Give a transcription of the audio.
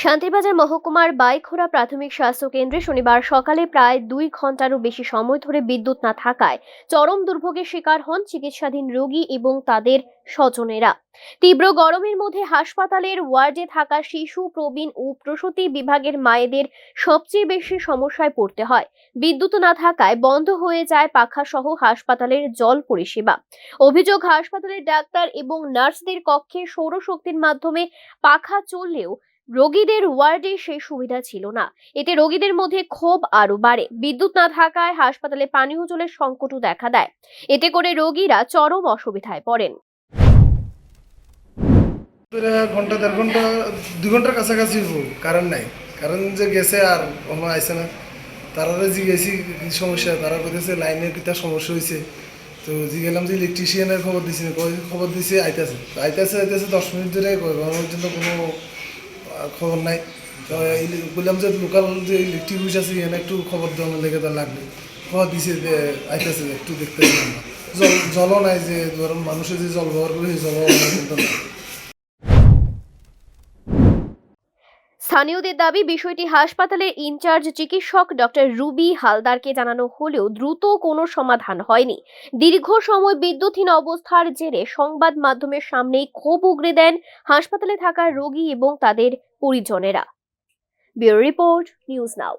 শান্তিবাজার মহকুমার বাইখোড়া প্রাথমিক স্বাস্থ্য কেন্দ্রে শনিবার সকালে প্রায় 2 ঘন্টারও বেশি সময় ধরে বিদ্যুৎ না থাকায় চরম দুর্ভোগের শিকার হন চিকিৎসাধীন রোগী এবং তাদের স্বজনেরা। তীব্র গরমের মধ্যে হাসপাতালের ওয়ার্ডে থাকা শিশু, প্রবীণ ও প্রসূতি বিভাগের মায়েদের সবচেয়ে বেশি সমস্যায় পড়তে হয়। বিদ্যুৎ না থাকায় বন্ধ হয়ে যায় পাখা সহ হাসপাতালের জল পরিষেবা। অভিযোগ, হাসপাতালের ডাক্তার এবং নার্সদের কক্ষে সৌরশক্তির মাধ্যমে পাখা চললেও রোগীদের ওয়ার্ডে সেই সুবিধা ছিল না। এতে রোগীদের মধ্যে ক্ষোভ আরো বাড়ে। বিদ্যুৎ না থাকায় হাসপাতালে পানীয় জলের সংকটও দেখা দেয়। এতে করে রোগীরা চরম অসুবিধায় পড়েন। ঘন্টা 1.5 ঘন্টা 2 ঘন্টার কাছাকাছি কারেন্ট নাই। কারেন্ট যে গেছে আর কোনো আইসে না। তারা জিজ্ঞেসি কি সমস্যা, তারা বলতেছে লাইনের কিতা সমস্যা হয়েছে। তো জিজ্ঞেলাম যে ইলেকট্রিশিয়ানের খবর দিছি, খবর দিছি আইতাছে 10 মিনিট ধরে পর্যন্ত কোনো খবর নাই। তো বললাম যে লোকাল যে ইলেকট্রিক অফিস আছে এখানে একটু খবর দেওয়ার লেগে তো লাগবে। খবর দিছে যে আইতাছে, একটু দেখতে জলও নাই, যে ধরুন মানুষের যে জল ব্যবহার করে সেই জলও কিন্তু নাই। স্থানীয়দের দাবি, বিষয়টি হাসপাতালের ইনচার্জ চিকিৎসক ডক্টর রুবি হালদারকে জানানো হলেও দ্রুত কোনো সমাধান হয়নি। দীর্ঘ সময় বিদ্যুৎহীন অবস্থার জেরে সংবাদ মাধ্যমের সামনেই ক্ষোভ উগরে দেন হাসপাতালে থাকা রোগী এবং তাদের পরিজনেরা। ব্যুরো রিপোর্ট, নিউজ নাও।